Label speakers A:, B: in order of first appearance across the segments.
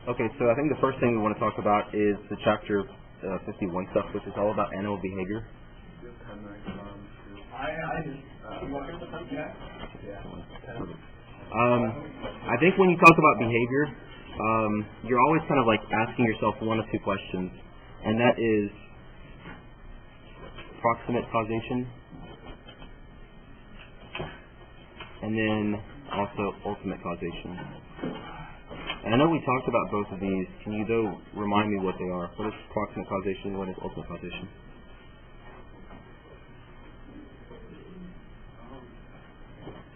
A: Okay, so I think the first thing we want to talk about is the chapter 51 stuff, which is all about animal behavior. I think when you talk about behavior, you're always kind of like asking yourself one of two questions, and that is proximate causation, and then also ultimate causation. And I know we talked about both of these. Can you, though, remind me what they are? What is proximate causation and what is ultimate causation?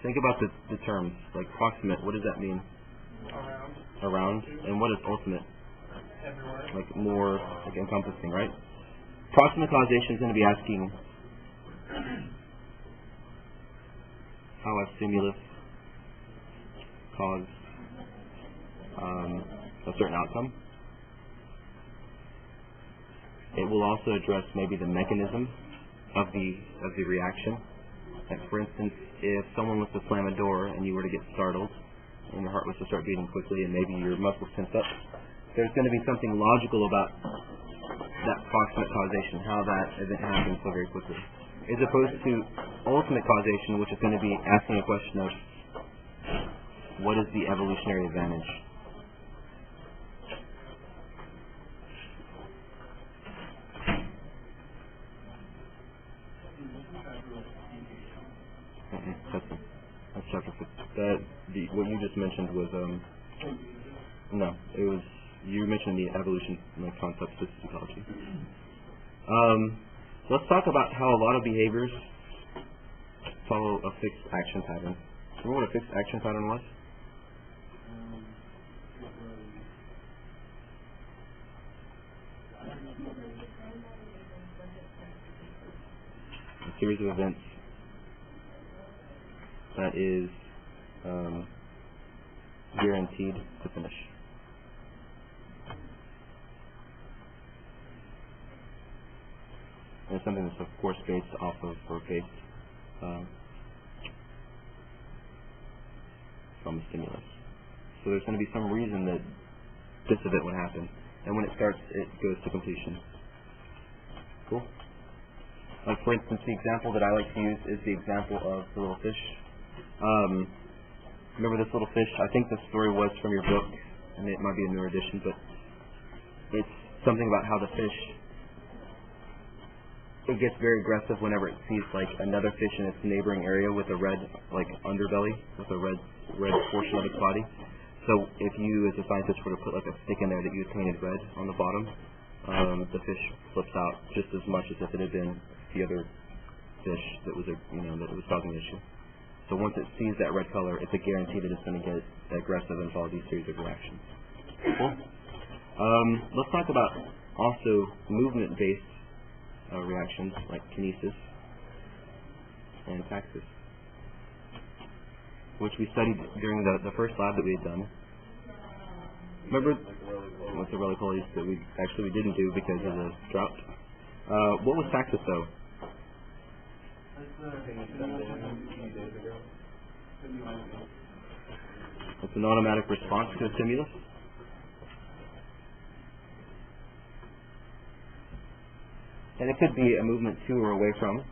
A: Think about the terms. Like proximate, what does that mean? Around. And what is ultimate? Everywhere. Like more like encompassing, right? Proximate causation is going to be asking how a stimulus caused a certain outcome. It will also address maybe the mechanism of the reaction. Like for instance, if someone was to slam a door and you were to get startled and your heart was to start beating quickly and maybe your muscles tense up, there's going to be something logical about that proximate causation, how that event happens so very quickly, as opposed to ultimate causation, which is going to be asking a question of what is the evolutionary advantage. That's chapter 6. What you just mentioned was no, it was you mentioned the evolution concept of physiology. Let's talk about how a lot of behaviors follow a fixed action pattern. Remember what a fixed action pattern was? A series of events that is guaranteed to finish. And it's something that's, of course, based off of, or based from a stimulus. So there's going to be some reason that this event would happen. And when it starts, it goes to completion. Cool? Like, for instance, the example that I like to use is the example of the little fish. Remember this little fish? I think the story was from your book, and it might be a newer edition, but it's something about how the fish, it gets very aggressive whenever it sees like another fish in its neighboring area with a red underbelly, with a red portion of its body. So if you as a scientist were to put like a stick in there that you had painted red on the bottom, the fish flips out just as much as if it had been the other fish that was that was causing the issue. So once it sees that red color, it's a guarantee that it's going to get aggressive and follow these series of reactions. Cool. Let's talk about also movement-based reactions like kinesis and taxis, which we studied during the first lab that we had done. Remember with the roly-polies that we didn't do because of the drought? What was taxis though? It's an automatic response to a stimulus. And it could be a movement to or away from.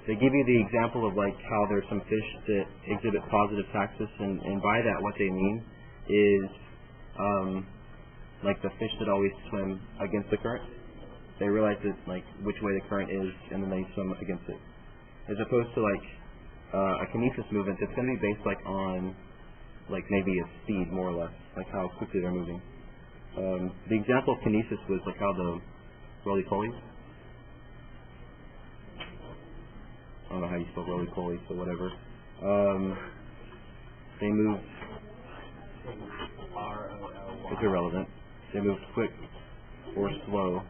A: They give you the example of like how there's some fish that exhibit positive taxis, and by that what they mean is like the fish that always swim against the current. They realize that like which way the current is, and then they swim against it. As opposed to like a kinesis movement, it's going to be based like on like maybe a speed more or less, like how quickly they're moving. The example of kinesis was like how the roly-polies, I don't know how you spell roly-poly, so whatever. They moved, it's irrelevant. They moved quick or slow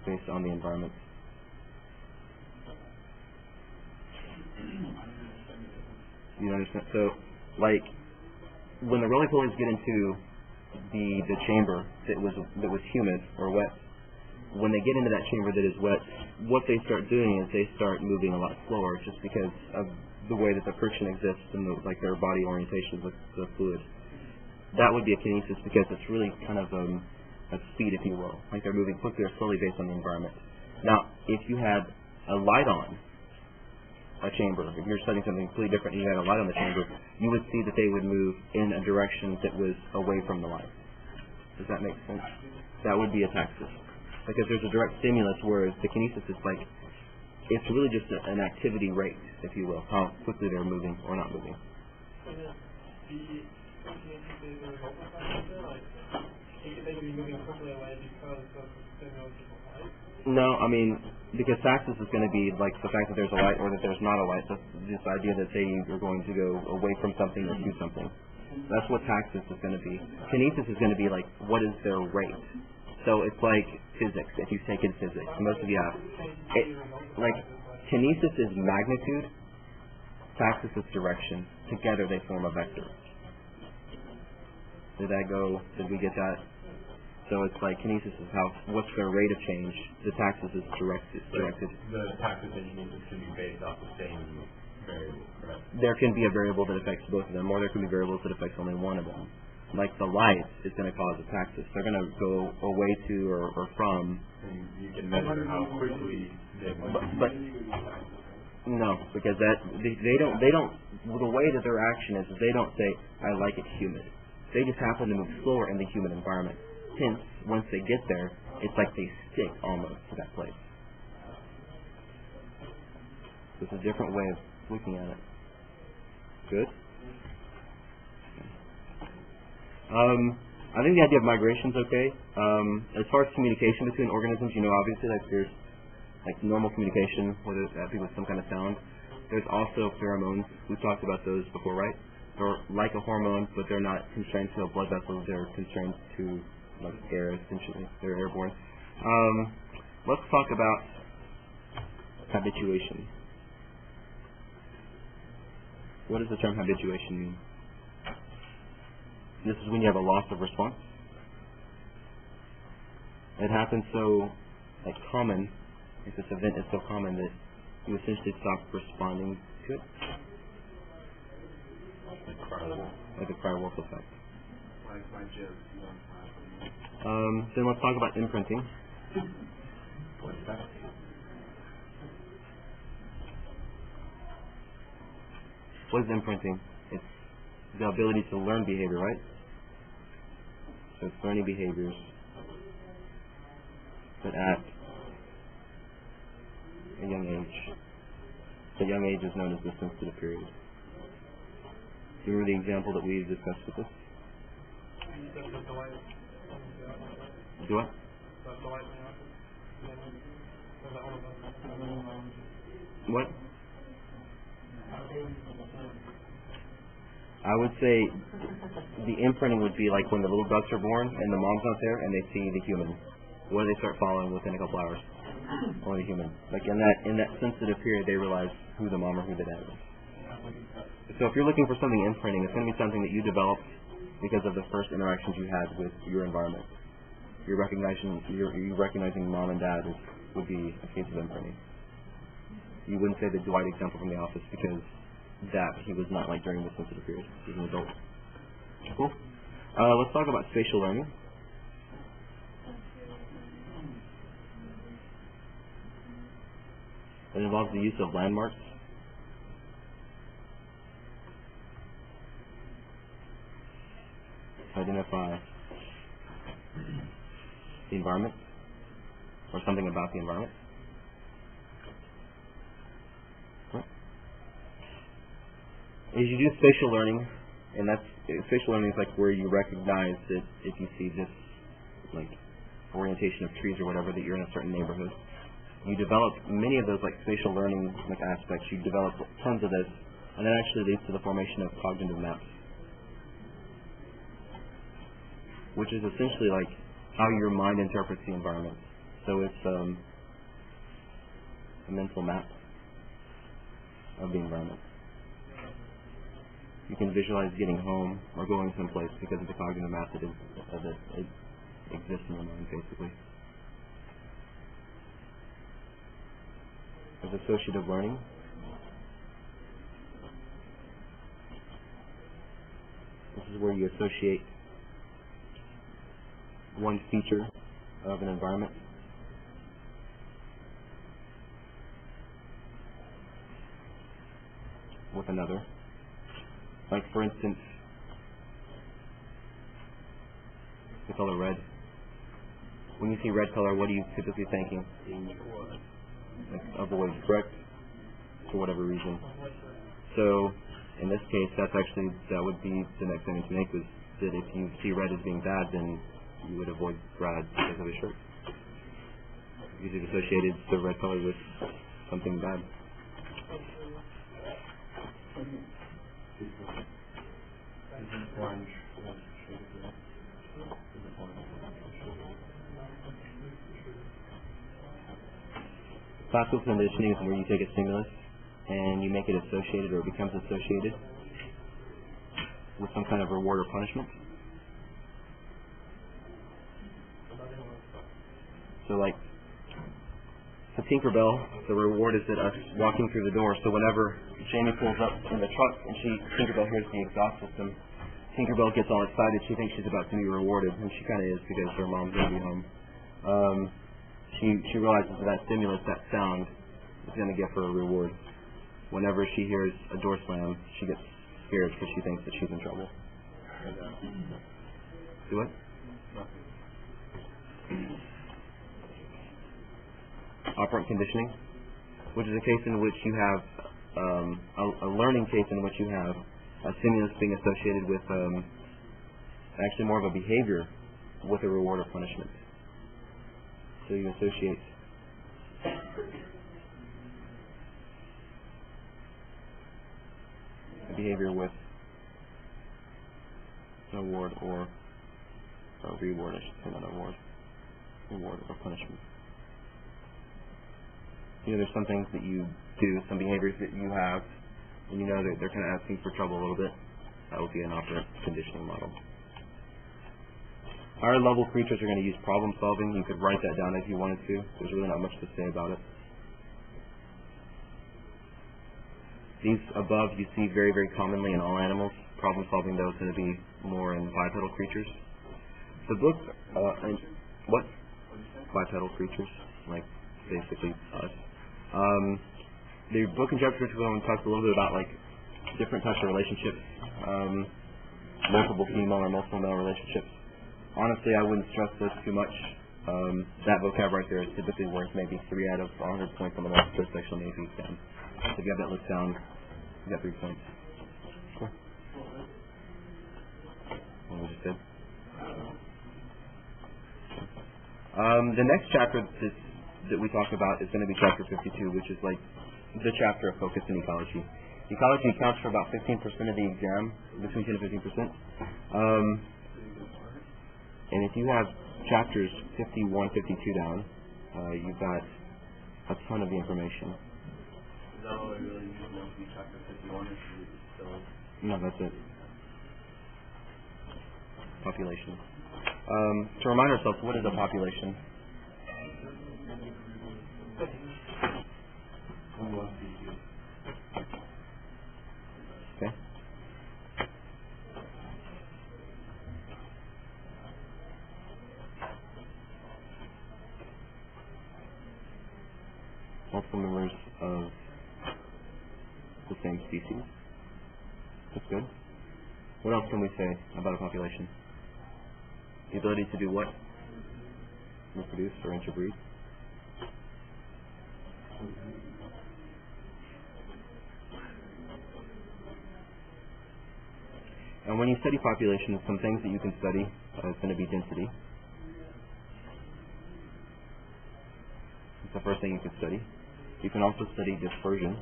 A: based on the environment. You understand? So, like, when the roly-polies get into the chamber that was humid or wet, when they get into that chamber that is wet, what they start doing is they start moving a lot slower just because of the way that the friction exists and their body orientation with the fluid. That would be a kinesis because it's really kind of a speed, if you will. Like they're moving quickly or slowly based on the environment. Now, if you had a light on a chamber, if you're studying something completely different and you had a light on the chamber, you would see that they would move in a direction that was away from the light. Does that make sense? That would be a taxis. Because there's a direct stimulus, whereas the kinesis is like, it's really just an activity rate, if you will, how quickly they're moving or not moving. No, I mean, because taxis is going to be like the fact that there's a light or that there's not a light. So this idea that say you're going to go away from something or do something. That's what taxis is going to be. Kinesis is going to be like, what is their rate? So it's like physics, if you've taken physics. Most of you have. Like, kinesis is magnitude, taxis is direction. Together they form a vector. Did that go? Did we get that? So it's like kinesis is what's their rate of change. The taxis is directed.
B: The taxis and kinesis can be based off the same variable, correct?
A: There can be a variable that affects both of them, or there can be variables that affects only one of them. Like the light is going to cause a taxis. They're going to go away to or from.
B: And you can measure how quickly they move.
A: But no, because they don't. The way that their action is they don't say, I like it humid. They just happen to move slower in the humid environment. Hence, once they get there, it's like they stick almost to that place. It's a different way of looking at it. Good? I think the idea of migration is okay. As far as communication between organisms, obviously, like there's like normal communication, whether that be with some kind of sound. There's also pheromones. We've talked about those before, right? They're like a hormone, but they're not constrained to a blood vessel. They're constrained to like air, essentially. They're airborne. Let's talk about habituation. What does the term habituation mean? This is when you have a loss of response. It happens so common, if this event is so common that you essentially stop responding to it. Like the cry wolf effect.
B: Like my joke.
A: Then let's talk about imprinting.
B: What's that?
A: What is imprinting? It's the ability to learn behavior, right? So it's learning behaviors that at a young age. The young age is known as the sensitive period. Do you remember the example that we discussed with this? Do what? What? I would say the imprinting would be like when the little ducks are born and the mom's not there and they see the human. What do they start following within a couple hours? Only the human. Like in that sensitive period, they realize who the mom or who the dad is. So if you're looking for something imprinting, it's going to be something that you developed because of the first interactions you had with your environment. You're recognizing mom and dad would be a case of imprinting. You wouldn't say the Dwight example from The Office because he was not like during the sensitive period. He was an adult. Cool. Let's talk about spatial learning. It involves the use of landmarks. To identify the environment or something about the environment. As you do spatial learning, and spatial learning is like where you recognize that if you see this like orientation of trees or whatever, that you're in a certain neighborhood. You develop many of those like spatial learning like aspects. You develop tons of this, and that actually leads to the formation of cognitive maps, which is essentially like how your mind interprets the environment. So it's a mental map of the environment. You can visualize getting home or going someplace because of the cognitive map that exists in your mind, basically. is associative learning. This is where you associate one feature of an environment with another. Like, for instance, the color red. When you see red color, what are you typically thinking? Like, avoid, correct? For whatever reason. So, in this case, that would be the next thing to make, was that if you see red as being bad, then you would avoid Brad because of his shirt. Because you've associated the red color with something bad. Classical conditioning is where you take a stimulus and you make it associated, or it becomes associated with some kind of reward or punishment. So, like, the Tinkerbell, the reward is that us walking through the door. So whenever Jamie pulls up in the truck and Tinkerbell hears the exhaust system, Tinkerbell gets all excited. She thinks she's about to be rewarded, and she kind of is, because her mom's going to be home. She realizes that stimulus, that sound, is going to give her a reward. Whenever she hears a door slam, she gets scared because she thinks that she's in trouble. Do what? Operant conditioning, which is a case in which you have a learning case in which you have a stimulus being associated with actually more of a behavior with a reward or punishment. So you associate a behavior with an award or a reward, I should say, not award, reward or punishment. You know, there's some things that you do, some behaviors that you have, and you know that they're kind of asking for trouble a little bit. That would be an operant conditioning model. Higher level creatures are going to use problem solving. You could write that down if you wanted to. There's really not much to say about it. These above you see very, very commonly in all animals. Problem solving, though, is going to be more in bipedal creatures. The book, what? Bipedal creatures, like basically us. The book in chapter 51 talks a little bit about, like, different types of relationships, multiple female or multiple male relationships. Honestly, I wouldn't stress this too much. That vocab right there is typically worth maybe 3 out of 100 points on the multiple section of the exam. So if you have that list down, you got 3 points. Cool. What we just did. The next chapter that we talk about is going to be chapter 52, which is like the chapter of focus in ecology. Ecology accounts for about 15% of the exam, between 10 and 15%. And if you have chapters 51, 52 down, you've got a ton of the information.
B: Is that all I really need to know from chapter 51, or should we still...
A: No, that's it. Population. To remind ourselves, what is a population? Okay. Multiple members of the same species. That's good. What else can we say about a population? The ability to do what? Reproduce or interbreed. And when you study populations, some things that you can study is going to be density. It's the first thing you can study. You can also study dispersion.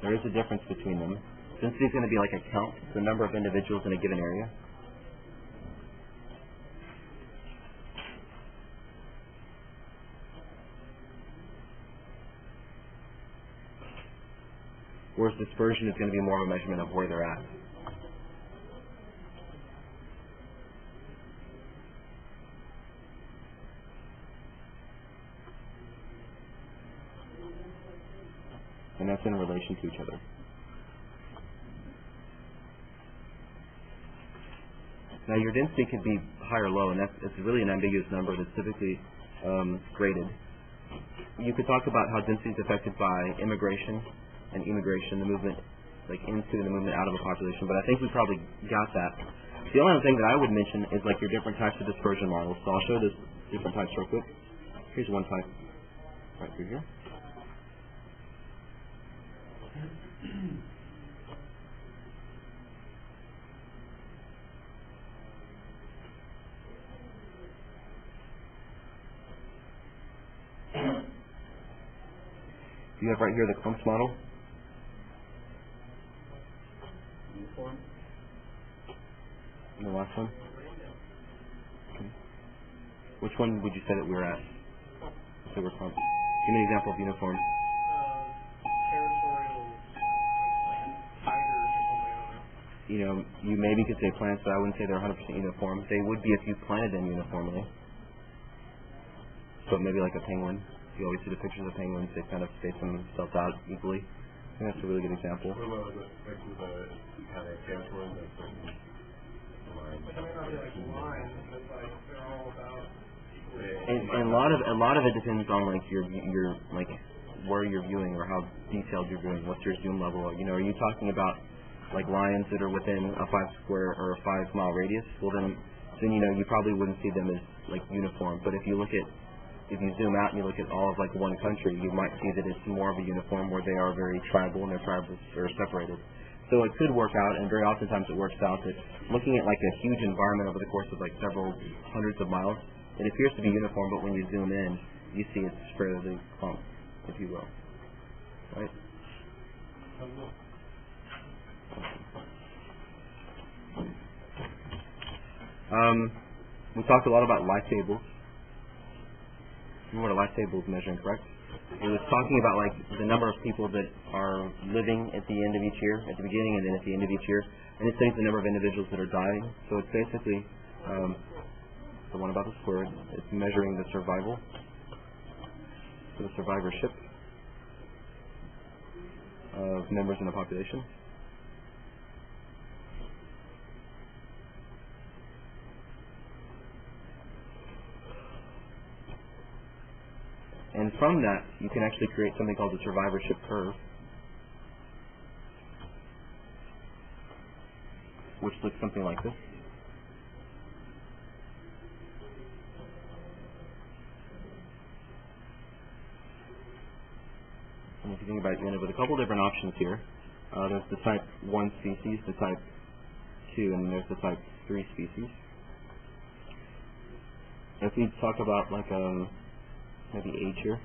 A: There is a difference between them. Density is going to be like a count, the number of individuals in a given area. Whereas dispersion is going to be more of a measurement of where they're at. and that's in relation to each other. Now your density could be high or low, and it's really an ambiguous number that's typically graded. You could talk about how density is affected by immigration and immigration, the movement like into and the movement out of a population, but I think we probably got that. The only other thing that I would mention is like your different types of dispersion models. So I'll show this different types real quick. Here's one type right through here. You have right here the clumps model.
B: Uniform.
A: And the last one. Okay. Which one would you say that we're at? So we're clumps. Give me an example of uniform.
C: Territorial, tigers or something, I don't know.
A: You know, you maybe could say plants, but I wouldn't say they're 100% uniform. They would be if you planted them uniformly. So maybe like a penguin. You always see the pictures of penguins, they kind of space themselves out equally. I think that's a really good example.
B: What about kind of territory that's certain lines?
C: But they may not be like lines, but like they're all about equal.
A: And a lot of it depends on like your like where you're viewing or how detailed you're viewing. What's your zoom level? You know, are you talking about like lines that are within a 5 square or a 5 mile radius? Well then you know you probably wouldn't see them as like uniform. But if you zoom out and you look at all of like one country, you might see that it's more of a uniform where they are very tribal and their tribes are separated. So it could work out, and very oftentimes it works out that looking at like a huge environment over the course of like several hundreds of miles, it appears to be uniform, but when you zoom in, you see it's fairly clumped, if you will. Right? We talked a lot about life tables. You know what a life table is measuring, correct? It was talking about like the number of people that are living at the end of each year, at the beginning and then at the end of each year, and it says the number of individuals that are dying. So it's basically the one about the square. It's measuring the survival, so the survivorship of members in a population. And from that, you can actually create something called the survivorship curve, which looks something like this. And if you think about it, you end up with a couple different options here. There's the type 1 species, the type 2, and there's the type 3 species. If we talk about like maybe age here,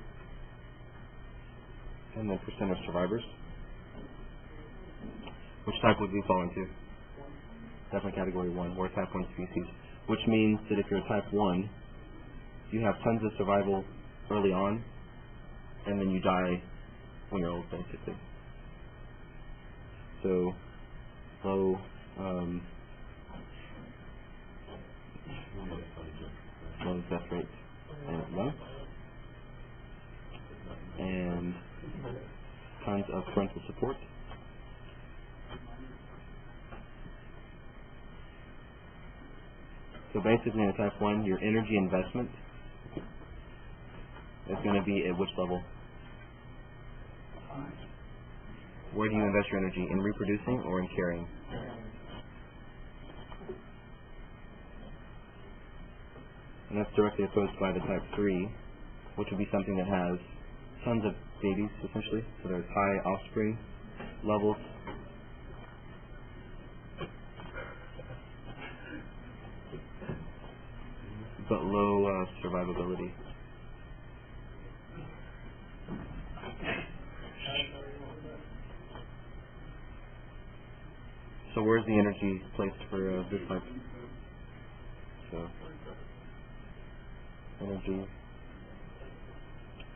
A: and then percent of survivors, which type would we fall into? Definitely category 1. We're a type 1 species, which means that if you're a type 1, you have tons of survival early on, and then you die when you're old, basically. So, low death rates and low, and tons of parental support. So basically in a type 1, your energy investment is going to be at which level? Where do you invest your energy? In reproducing or in caring? And that's directly opposed by the type 3, which would be something that has tons of babies, essentially. So there's high offspring levels. But low survivability. So where's the energy placed for this type? So energy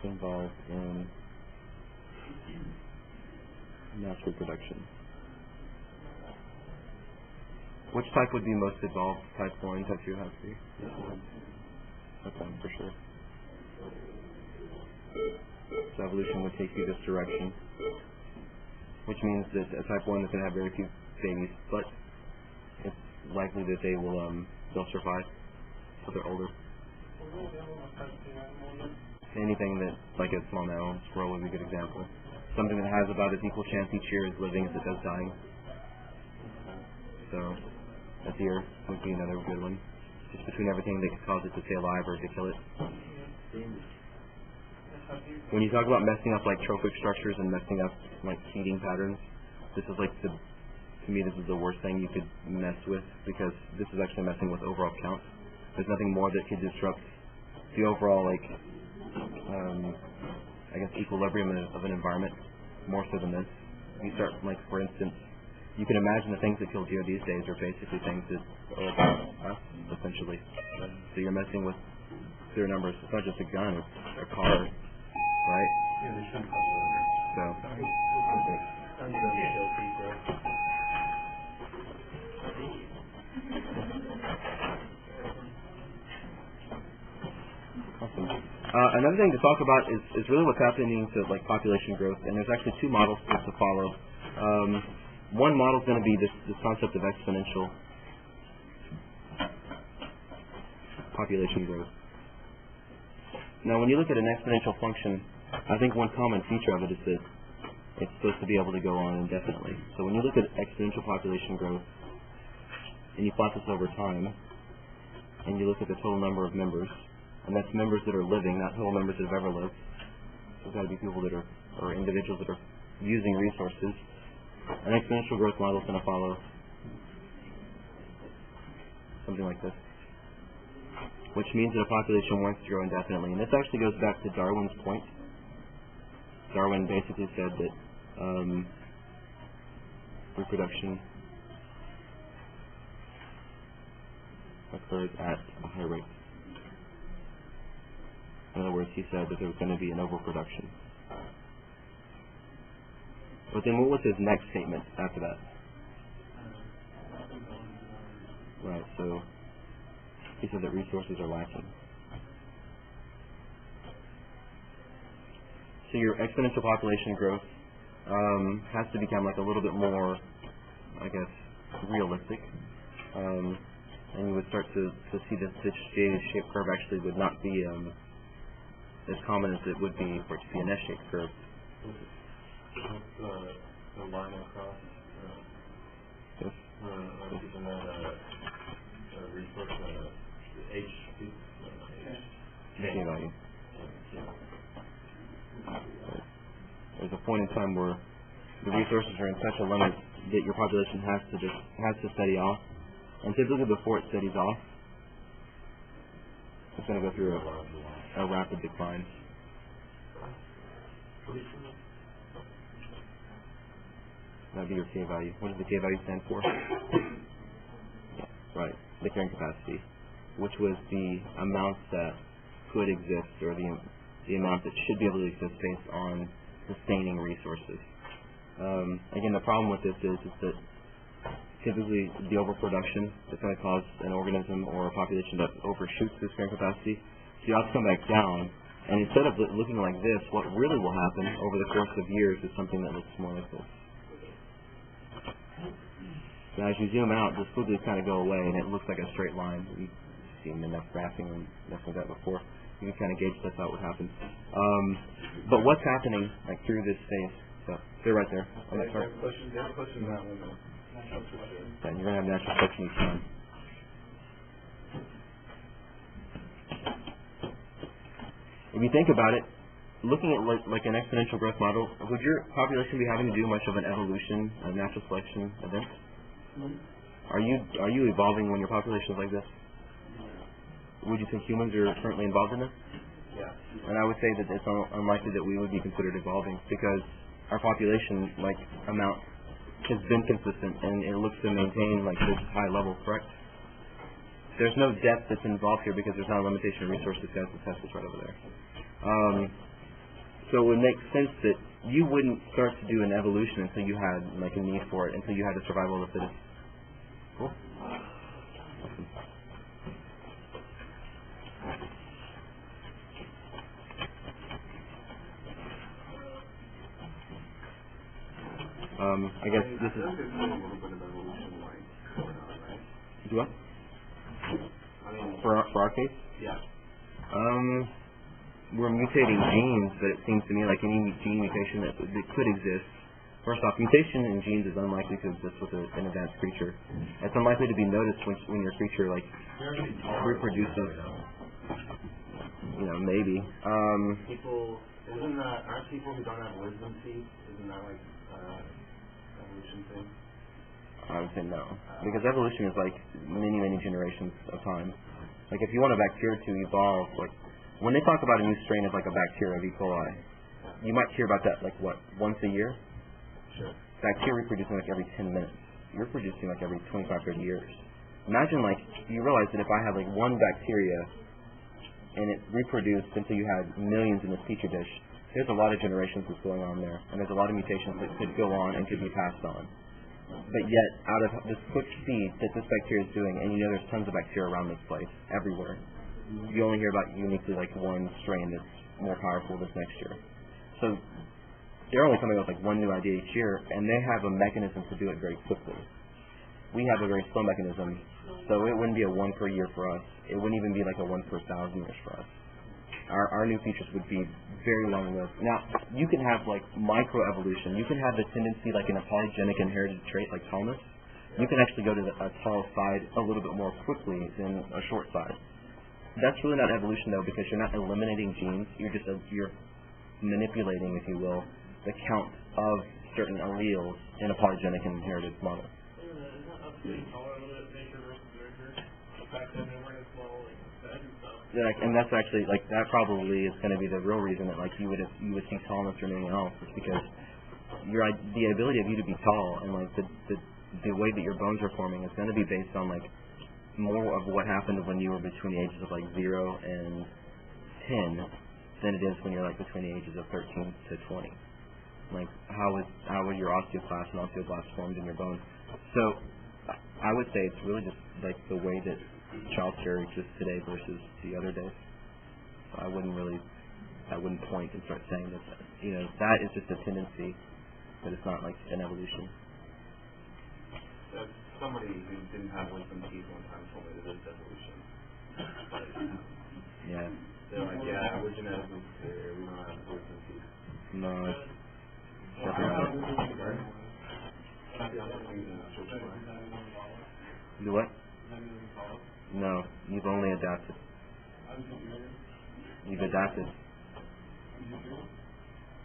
A: involved in mass reproduction. Which type would be most evolved? Type 1, type 2, type 3? Type 1 for sure. So evolution would take you this direction. which means that a type 1 is going to have very few babies, but it's likely that they'll survive till they're older. Anything that, like a small mammal, squirrel would be a good example. Something that has about as equal chance each year as living as it does dying. So, a deer would be another good one. Just between everything that could cause it to stay alive or to kill it. When you talk about messing up like trophic structures and messing up like feeding patterns, this is like to me this is the worst thing you could mess with, because this is actually messing with overall count. There's nothing more that could disrupt the overall I guess equilibrium of an environment more so than this. You start for instance, you can imagine the things that kill deer these days are basically things that are about us, essentially. So you're messing with their numbers. It's not just a gun, it's a car, right?
B: Yeah, they shouldn't have
A: So. Awesome. Another thing to talk about is really what's happening to population growth, and there's actually two models to follow. One model is going to be this concept of exponential population growth. Now, when you look at an exponential function, I think one common feature of it is that it's supposed to be able to go on indefinitely. So when you look at exponential population growth, and you plot this over time, and you look at the total number of members, and that's members that are living, not total members that have ever lived. There's got to be people that are, or individuals that are using resources. An exponential growth model is going to follow something like this, which means that a population wants to grow indefinitely. And this actually goes back to Darwin's point. Darwin basically said that reproduction occurs at a high rate. In other words, he said that there was going to be an overproduction. But then what was his next statement after that? Right, so he said that resources are lacking. So your exponential population growth has to become a little bit more, I guess, realistic. And you would start to see that this J-shaped curve actually would not be as common as it would be for it to be an S-shaped curve.
B: What's the line across?
A: Yes.
B: Isn't that a resource, HP?
A: K value. There's a point in time where the resources are in such a limit that your population has to steady off, and typically before it steadies off, it's going to go through a rapid decline. That would be your K value. What does the K value stand for? Yeah, right, the carrying capacity, which was the amount that could exist, or the amount that should be able to exist based on sustaining resources. Again, the problem with this is that typically the overproduction is going to cause an organism or a population that overshoots this carrying capacity. So you have to come back down, and instead of looking like this, what really will happen over the course of years is something that looks more like this. Now, as you zoom out, the squiggles kind of go away, and it looks like a straight line. We've seen enough graphing and stuff like that before. You can kind of gauge that's how it would happen. But what's happening through this phase? So they're right there. On that chart.
B: Pushing that one.
A: Yeah, you're going to have natural selection each time. If you think about it, looking at like an exponential growth model, would your population be having to do much of an evolution, a natural selection event? Are you evolving when your population is like this? Would you think humans are currently involved in this?
B: Yeah.
A: And I would say that it's unlikely that we would be considered evolving, because our population amount has been consistent, and it looks to maintain this high level, correct? There's no depth that's involved here because there's not a limitation of resources. Guys, the test is right over there. So it would make sense that you wouldn't start to do an evolution until you had a need for it, until you had the survival of the fittest. Cool. Awesome. I guess this is...
B: I think there's a little bit of evolution like going on, right?
A: Do what?
B: I mean,
A: For our case?
B: yeah.
A: We're mutating genes, but it seems to me like any gene mutation that could exist. First off, mutation in genes is unlikely to exist with an advanced creature. It's unlikely to be noticed when your creature like reproduces. Maybe.
B: People, aren't people who don't have wisdom teeth? Isn't that like evolution thing?
A: I would say no, because evolution is like many generations of time. Like if you want a bacteria to evolve, like when they talk about a new strain of like a bacteria of E. coli, you might hear about that like once a year.
B: Sure.
A: Bacteria reproducing like every 10 minutes. You're producing like every 25, 30 years. Imagine like you realize that if I have like one bacteria and it reproduced until you had millions in this petri dish, there's a lot of generations that's going on there, and there's a lot of mutations that could go on and could be passed on. But yet, out of this quick speed that this bacteria is doing, and there's tons of bacteria around this place, everywhere, you only hear about uniquely like one strain that's more powerful this next year. So they're only coming up with like one new idea each year, and they have a mechanism to do it very quickly. We have a very slow mechanism, so it wouldn't be a 1 per year for us. It wouldn't even be like a 1 per 1,000 years for us. Our new features would be very long-lived. Now, you can have like microevolution. You can have the tendency, like in a polygenic inherited trait like tallness, you can actually go to a tall side a little bit more quickly than a short side. That's really not evolution though, because you're not eliminating genes. You're manipulating, if you will, the count of certain alleles in a polygenic and inherited model. Yeah, and that's actually like that probably is going to be the real reason that like you would see tallness or anything else, is because the ability of you to be tall and like the way that your bones are forming is going to be based on like more of what happened when you were between the ages of like 0 and 10 than it is when you're like between the ages of 13 to 20. Like how was your osteoclast and osteoblasts formed in your bones? So I would say it's really just like the way that child care exists today versus the other days. So I wouldn't point and start saying that that is just a tendency, but it's not like an evolution.
B: Somebody who didn't have wisdom teeth one time told me that it's evolution.
A: Yeah.
B: They're like, yeah, we're genetically superior. We don't have wisdom teeth.
A: No. Do what? No, you've only adapted. You've adapted.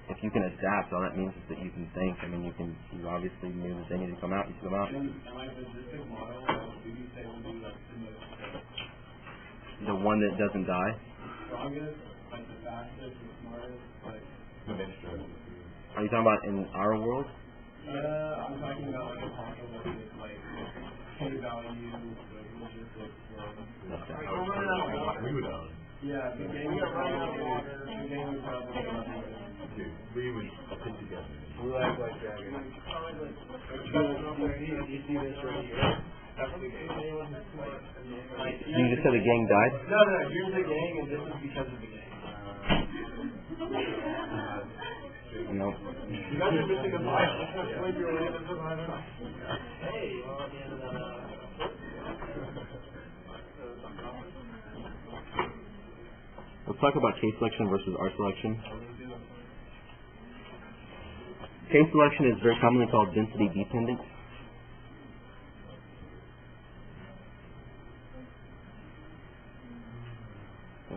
A: If you can adapt, all that means is that you can think. I mean, you obviously knew that they need to come out. You come out. The one that doesn't die.
C: Strongest, like the fastest, the smartest, like.
A: Are you talking about in our world?
C: I'm talking about like apocalyptic, like K-value, like logistics.
B: We would own.
C: Yeah, the game would probably out of water. The game would probably out of water.
B: We would put together.
C: We like dragons. You see this right here? That's the gang.
A: You just said the gang died?
C: No, here's the gang, and this is because of the gang.
A: No.
C: You guys are missing a mile. Like your way to survive. Hey, well, at the end of that.
A: Let's talk about case selection versus R selection. Case selection is very commonly called density dependent.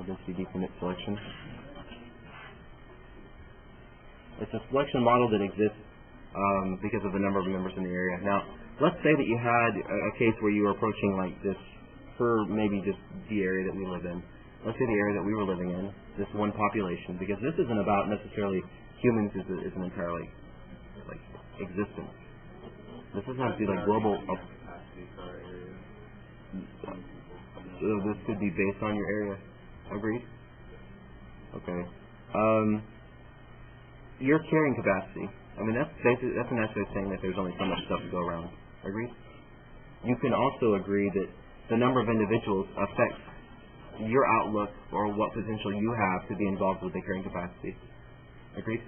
A: Density dependent selection. It's a selection model that exists because of the number of members in the area. Now, let's say that you had a case where you were approaching like this for maybe just the area that we live in. Let's say the area that we were living in, this one population, because this isn't about necessarily humans as an entirely like existence. This doesn't have to be like global. So this could be based on your area. Agreed? Okay. Your carrying capacity. I mean, that's a nice way of saying that there's only so much stuff to go around. Agreed? You can also agree that the number of individuals affects your outlook or what potential you have to be involved with the carrying capacity. Agreed?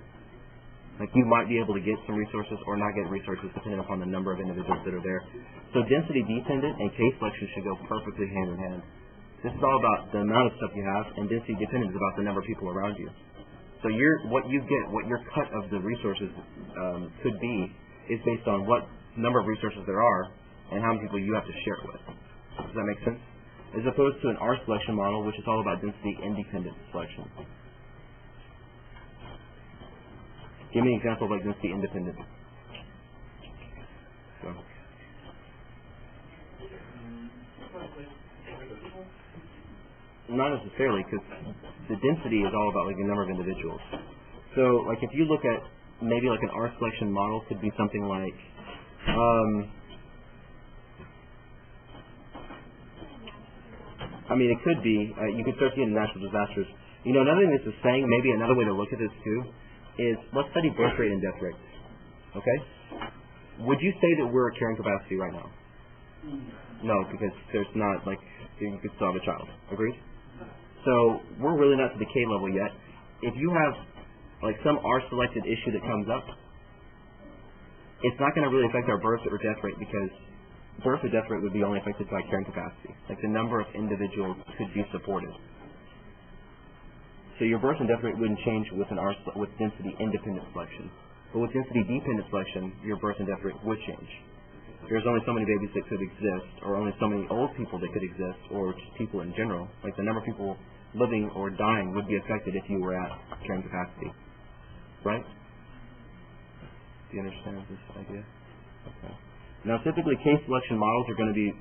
A: Like, you might be able to get some resources or not get resources depending upon the number of individuals that are there. So density dependent and case selection should go perfectly hand in hand. This is all about the amount of stuff you have, and density dependent is about the number of people around you. So what you get, what your cut of the resources could be, is based on what number of resources there are and how many people you have to share it with. Does that make sense? As opposed to an R selection model, which is all about density independent selection. Give me an example of like density independent. So. Not necessarily, because the density is all about like the number of individuals. So, like if you look at maybe like an R selection model, could be something like, I mean, it could be. You could start seeing natural disasters. You know, another thing this is saying, maybe another way to look at this too, is let's study birth rate and death rate. Okay? Would you say that we're at carrying capacity right now? No, because there's not, like, you could still have a child. Agreed? So, we're really not to the K level yet. If you have, like, some R-selected issue that comes up, it's not going to really affect our birth or death rate because birth or death rate would be only affected by carrying capacity. Like, the number of individuals could be supported. So your birth and death rate wouldn't change with with density-independent selection. But with density-dependent selection, your birth and death rate would change. There's only so many babies that could exist, or only so many old people that could exist, or just people in general. Like the number of people living or dying would be affected if you were at carrying capacity. Right? Do you understand this idea? Okay. Now typically case selection models are going to be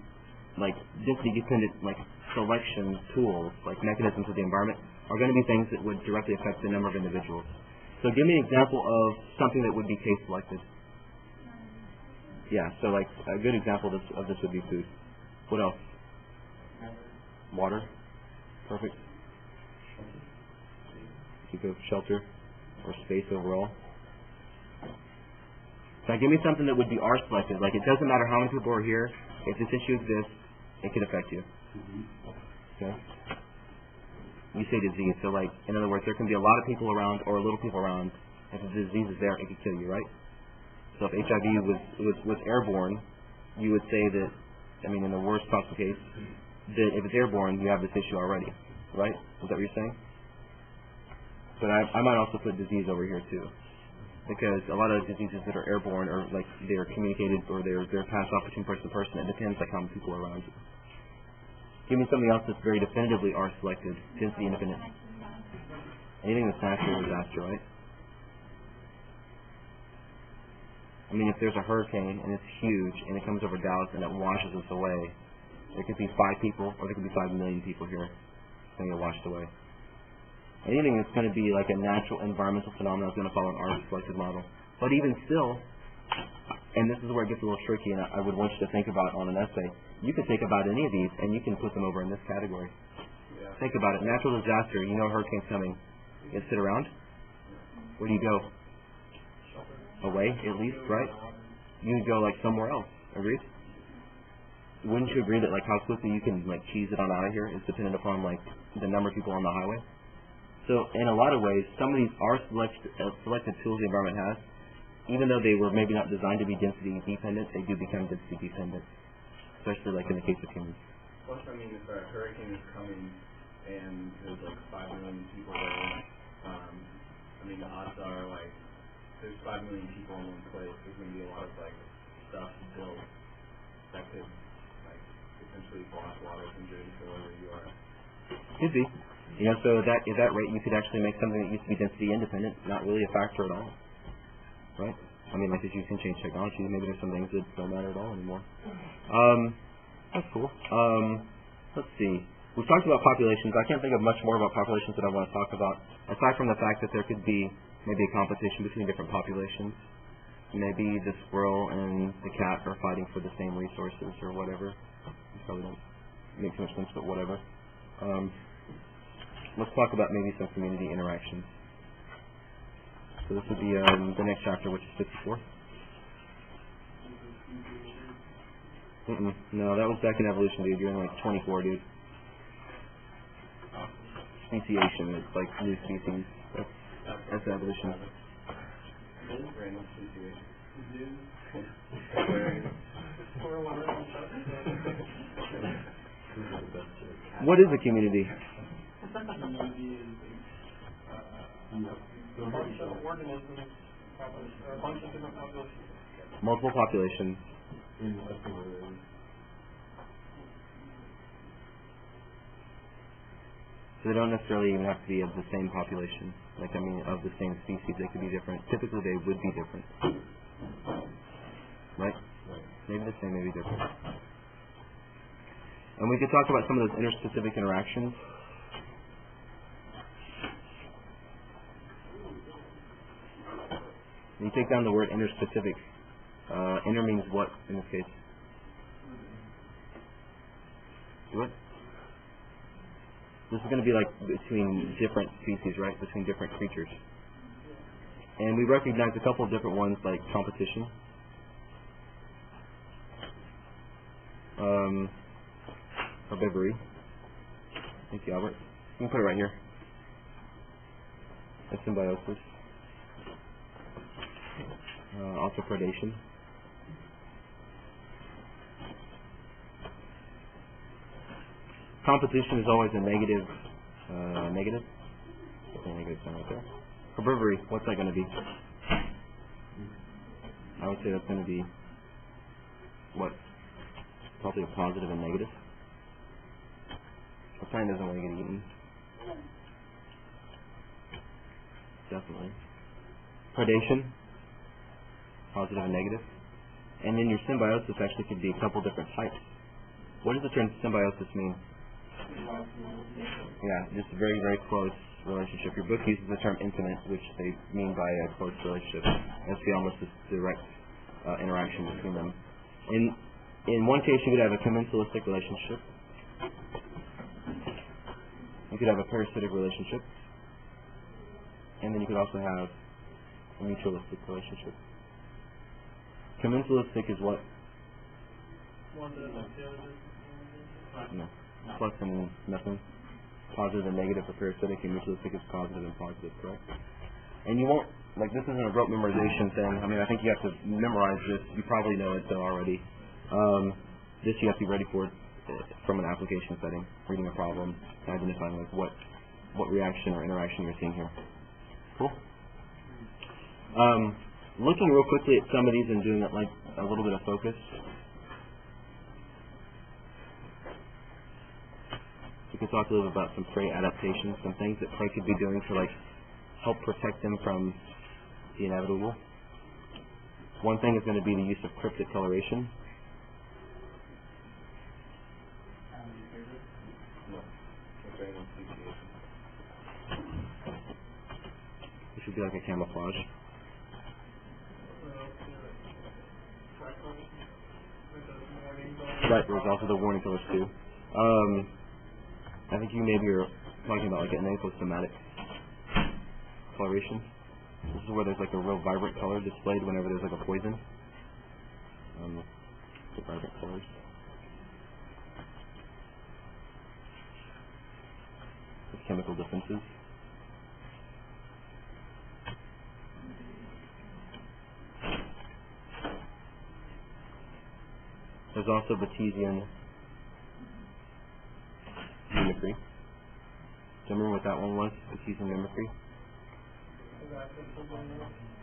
A: like density-dependent like selection tools, like mechanisms of the environment, are going to be things that would directly affect the number of individuals. So give me an example of something that would be case selected. Yeah, so like a good example of this would be food. What else? Water. Perfect. You go shelter or space overall. Now give me something that would be R selected. Like it doesn't matter how many people are here. If this issue exists, it could affect you. Okay. You say disease, so like in other words, there can be a lot of people around or a little people around. If the disease is there, it could kill you, right? So if HIV was airborne, you would say that, I mean, in the worst possible case, that if it's airborne, you have this issue already, right? Is that what you're saying? But I might also put disease over here too, because a lot of diseases that are airborne are like they're communicated or they're passed off between person to person. It depends like how many people are around you. Give me something else that's very definitively R selected, density independent. Anything that's natural disaster, right? I mean, if there's a hurricane and it's huge and it comes over Dallas and it washes us away, there could be 5 people or there could be 5 million people here. It's going to get washed away. Anything that's going to be like a natural environmental phenomenon is going to follow an R-selected model. But even still, and this is where it gets a little tricky and I would want you to think about on an essay, you could think about any of these and you can put them over in this category. Yeah. Think about it. Natural disaster, you know a hurricane's coming. You sit around. Where do you go? Away, at least, right? You would go like somewhere else. Agreed? Wouldn't you agree that like how quickly you can like cheese it on out of here is dependent upon like the number of people on the highway? So in a lot of ways, some of these are selected tools the environment has, even though they were maybe not designed to be density dependent, they do become density dependent, especially like in the case of humans.
B: Plus, I mean, if a hurricane is coming and there's like 5 million people there, I mean, the odds are like there's 5 million people in one place. There's going to be a lot of like stuff built that could like essentially block water from getting to wherever you are.
A: Could be. You know, so that at that rate, you could actually make something that used to be density independent not really a factor at all, right? I mean, like as you can change technology, maybe there's some things that don't matter at all anymore. That's cool. Let's see. We've talked about populations. I can't think of much more about populations that I want to talk about, aside from the fact that there could be maybe a competition between different populations. Maybe the squirrel and the cat are fighting for the same resources or whatever. It probably don't make too much sense, but whatever. Let's talk about maybe some community interactions. So this would be the next chapter, which is 54. No, that was back in evolution, dude. You're in like 24, dude. Speciation, it's like new species. That's evolution. What is a community?
C: Community is a bunch of organisms, a bunch of different populations.
A: Multiple populations. So they don't necessarily even have to be of the same population. Like, I mean, of the same species. They could be different. Typically, they would be different. Right? Maybe the same, maybe different. And we could talk about some of those interspecific interactions. When you take down the word interspecific, inter means what in this case? What? This is going to be like between different species, right? Between different creatures. And we recognize a couple of different ones like competition. Herbivory. Thank you, Albert. You can put it right here. That's symbiosis. Also predation. Competition is always a negative. Negative? That's a negative sign right there. Herbivory, what's that going to be? I would say that's going to be what? Probably a positive and negative. A plant doesn't want to get eaten. Definitely. Predation, positive and negative. And then your symbiosis actually could be a couple different types. What does the term symbiosis mean? Yeah, just a very, very close relationship. Your book uses the term intimate, which they mean by a close relationship. That's the almost direct interaction between them. In one case, you could have a commensalistic relationship. You could have a parasitic relationship. And then you could also have a mutualistic relationship. Commensalistic is what? No. Plus and nothing. Positive and negative for parasitic, and mutualistic is positive and positive, correct? And you won't, like, this isn't a rote memorization thing. I mean, I think you have to memorize this. You probably know it though already. This you have to be ready for from an application setting, reading a problem, and identifying like what reaction or interaction you're seeing here. Cool. Looking real quickly at some of these and doing it like a little bit of focus. We could talk a little bit about some prey adaptations, some things that prey could be doing to like help protect them from the inevitable. One thing is going to be the use of cryptic coloration. This should be like a camouflage. Right, there's also the warning colors too. I think you maybe are talking about like an aposomatic coloration. This is where there's like a real vibrant color displayed whenever there's like a poison. The vibrant colors. With chemical differences. There's also Batesian mimicry. Do you remember what that one was? Batesian mimicry?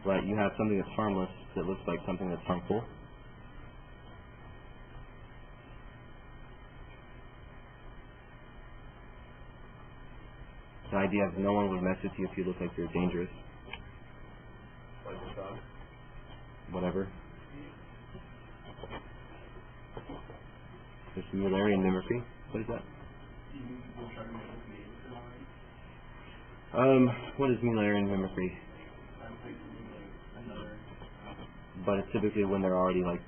A: Right, you have something that's harmless that looks like something that's harmful. The idea of no one would mess with you if you look like you're dangerous. Whatever. There's Mullerian mimicry. What is that? What is Mullerian mimicry? But it's typically when they're already like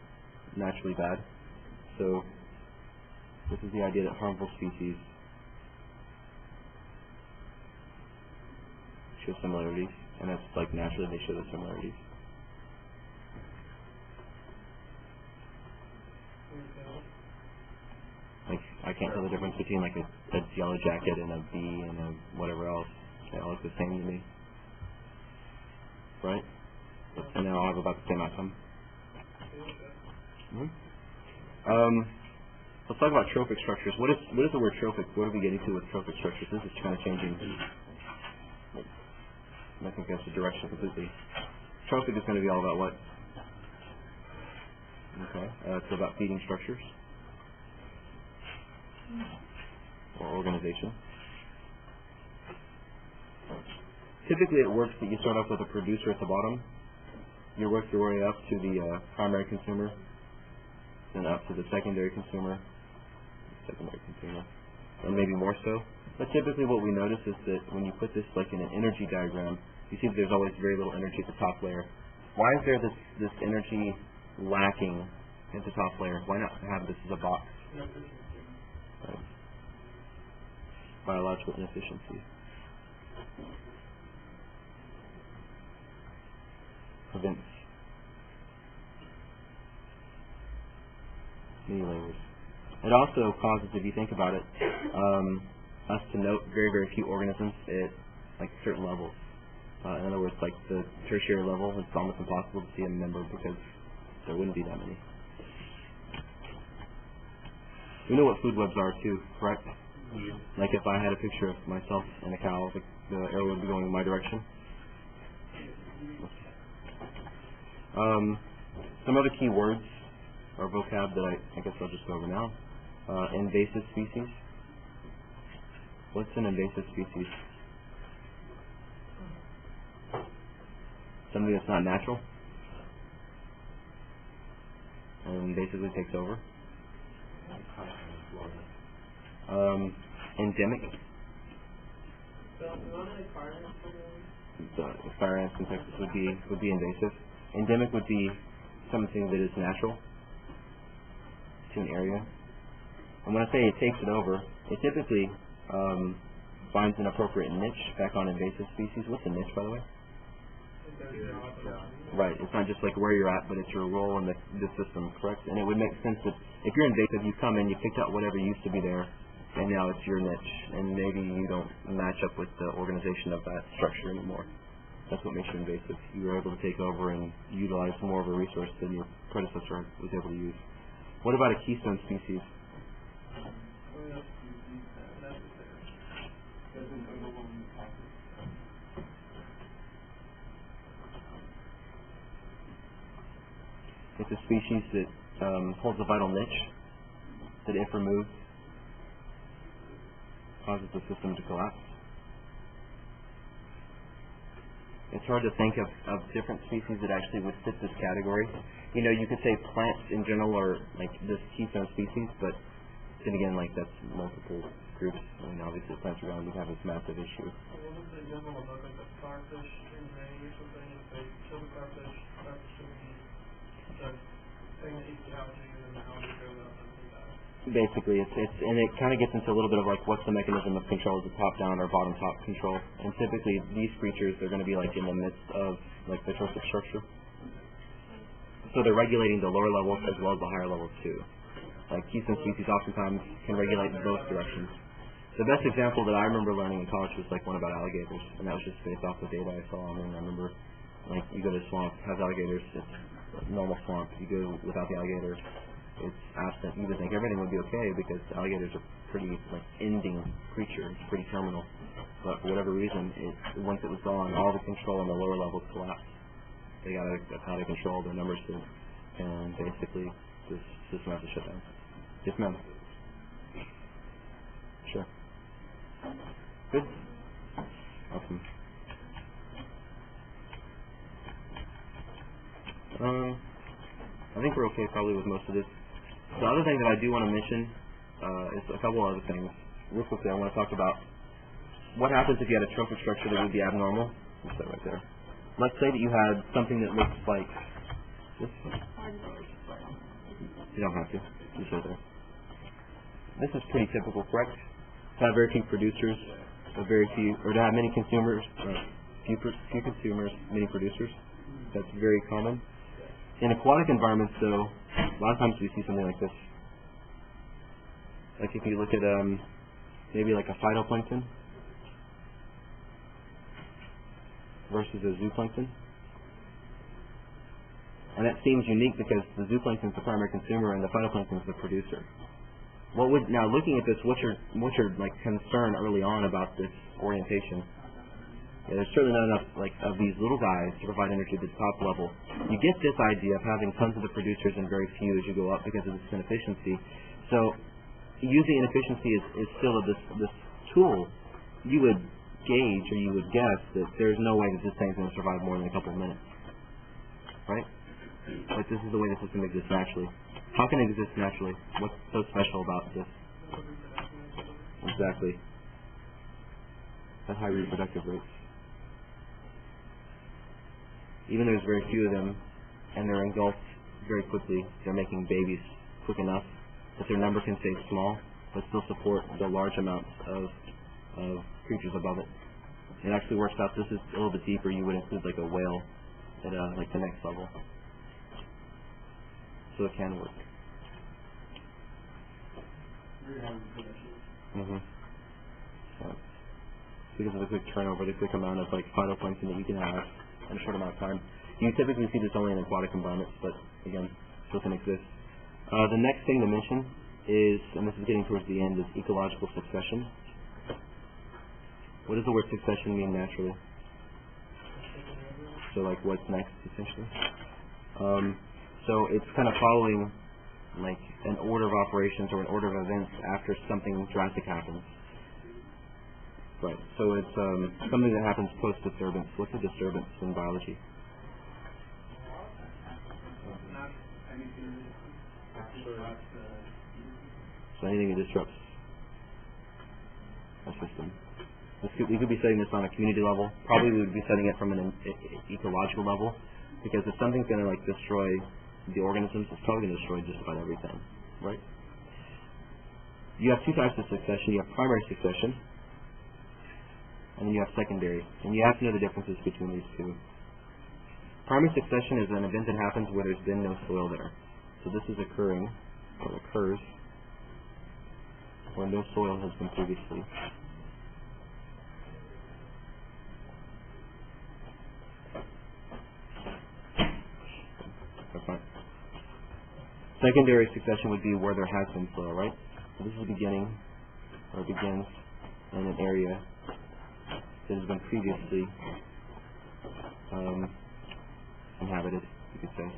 A: naturally bad. So this is the idea that harmful species show similarities, and that's like naturally they show the similarities. Like, I can't tell the difference between like a yellow jacket and a bee and a whatever else. They all look the same to me. Right? And they all have about the same outcome. Let's talk about trophic structures. What is the word trophic? What are we getting to with trophic structures? This is kind of changing. I think that's the direction completely. Trophic is going to be all about what? Okay, it's about feeding structures or organization. Typically, it works that you start off with a producer at the bottom. You work your way up to the primary consumer, then up to the secondary consumer, and maybe more so. But typically what we notice is that when you put this like in an energy diagram, you see that there's always very little energy at the top layer. Why is there this energy lacking at the top layer? Why not have this as a box? Biological inefficiency. Prevents many layers. It also causes, if you think about it, us to note very, very few organisms at like certain levels. In other words, like the tertiary level, it's almost impossible to see a member because there wouldn't be that many. We know what food webs are too, correct? Like if I had a picture of myself and a cow, the arrow would be going in my direction. Some other key words or vocab that I guess I'll just go over now. Invasive species. What's an invasive species? Something that's not natural and basically takes over. Endemic. The fire ants in Texas would be invasive. Endemic would be something that is natural to an area. And when I say it takes it over, it typically finds an appropriate niche back on invasive species. What's a niche, by the way? Right. It's not just like where you're at, but it's your role in the system, correct? And it would make sense that if you're invasive, you come in, you picked out whatever used to be there, and now it's your niche, and maybe you don't match up with the organization of that structure anymore. That's what makes you invasive. You were able to take over and utilize more of a resource than your predecessor was able to use. What about a keystone species? It's a species that holds a vital niche that, if removed, causes the system to collapse. It's hard to think of different species that actually would fit this category. You know, you could say plants in general are like this keystone species, but then again, like that's multiple groups. I mean, obviously plants are going to have this massive issue.
D: What was the example of like a starfish in rain or something? If they kill the starfish should be the thing that eats the algae, and then the algae goes up and dies.
A: Basically, it's and it kind of gets into a little bit of like what's the mechanism of control, is it top down or bottom top control? And typically, these creatures they're going to be like in the midst of like the trophic structure, so they're regulating the lower levels as well as the higher levels too. Like keystone species oftentimes can regulate both directions. The best example that I remember learning in college was like one about alligators, and that was just based off the data I saw. And I remember, like, you go to a swamp, has alligators, it's a normal swamp. You go without the alligator, it's absent. You would think everything would be okay because alligators are pretty like ending creature. It's pretty terminal. But for whatever reason, once it was gone, all the control on the lower levels collapsed. They got out of control. Their numbers did, and basically this system has to shut down. Yes, ma'am. Sure. Good. Awesome. I think we're okay probably with most of this. The other thing that I do want to mention is a couple other things. Real quickly, I want to talk about what happens if you had a trophic structure that would be abnormal. Let's say right there. Let's say that you had something that looks like this. You don't have to. Just right there. This is pretty typical, correct? To have very few producers, or to have many consumers, few consumers, many producers. That's very common. In aquatic environments, though, a lot of times we see something like this. Like if you look at maybe like a phytoplankton versus a zooplankton. And that seems unique because the zooplankton is the primary consumer and the phytoplankton is the producer. Now looking at this, what's your like concern early on about this orientation? Yeah, there's certainly not enough like of these little guys to provide energy at the top level. You get this idea of having tons of the producers and very few as you go up because of this inefficiency. So using inefficiency is still this tool. You would gauge or you would guess that there's no way that this thing's going to survive more than a couple of minutes, right? But this is the way the system exists naturally. How can it exist naturally? What's so special about this? Exactly. At high reproductive rates. Even there's very few of them, and they're engulfed very quickly. They're making babies quick enough that their number can stay small, but still support the large amounts of creatures above it. It actually works out. This is a little bit deeper. You would include like a whale at like the next level. So it can work. Because of the quick turnover, the quick amount of like phytoplankton that you can have in a short amount of time. You typically see this only in aquatic environments, but again, still can exist. The next thing to mention is, and this is getting towards the end, is ecological succession. What does the word succession mean naturally? So like what's next, essentially? So it's kind of following like an order of operations or an order of events after something drastic happens. Right. So it's something that happens post-disturbance. What's a disturbance in biology? So anything that disrupts a system. We could be setting this on a community level. Probably we would be setting it from an ecological level, because if something's going to like destroy the organisms, it's probably going to destroy just about everything, right? You have two types of succession. You have primary succession, and then you have secondary. And you have to know the differences between these two. Primary succession is an event that happens where there's been no soil there. So this is occurring, or occurs, where no soil has been previously. Okay. Secondary succession would be where there has been soil, right? So this is the beginning, or begins, in an area that has been previously inhabited, you could say.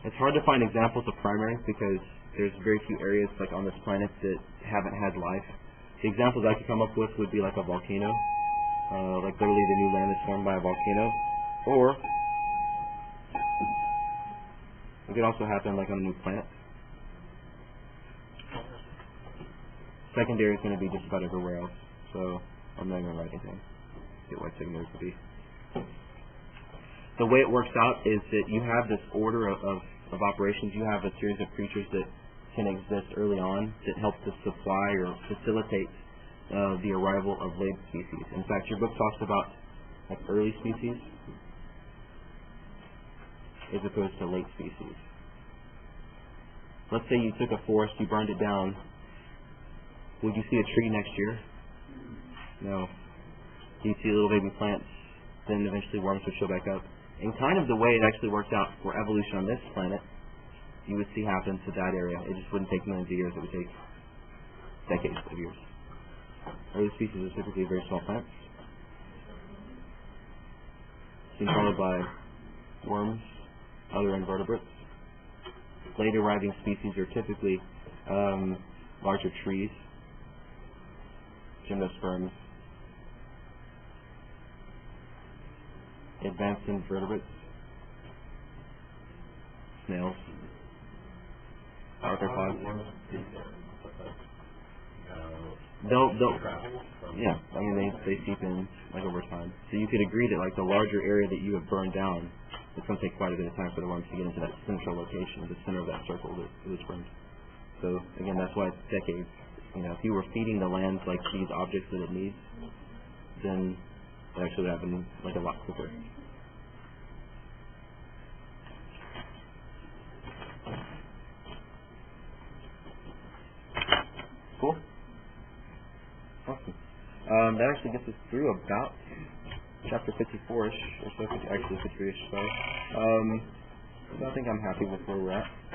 A: It's hard to find examples of primary because there's very few areas like on this planet that haven't had life. The examples I could come up with would be like a volcano, like literally the new land is formed by a volcano, or it could also happen like on a new planet. Secondary is going to be just about everywhere else, so I'm not going to write anything. Get what secondary could be. The way it works out is that you have this order of operations. You have a series of creatures that can exist early on that help to supply or facilitate the arrival of late species. In fact, your book talks about like early species as opposed to late species. Let's say you took a forest, you burned it down. Would you see a tree next year? No. Do you see little baby plants? Then eventually worms would show back up. And kind of the way it actually works out for evolution on this planet, you would see happen to that area. It just wouldn't take millions of years. It would take decades of years. Early species are typically very small plants, seen followed by worms, other invertebrates. Late arriving species are typically larger trees, gymnosperms, advanced invertebrates, snails, arthropods. Yeah, I mean they seep in like over time. So you could agree that like the larger area that you have burned down, it's going to take quite a bit of time for the worms to get into that central location, the center of that circle that was burned. So again, that's why it's decades. You know, if you were feeding the land like these objects that it needs, then it actually would happen like a lot quicker. Cool. Awesome. That actually gets us through about chapter 54-ish, or so, actually 53-ish, sorry. So I think I'm happy with where we're at.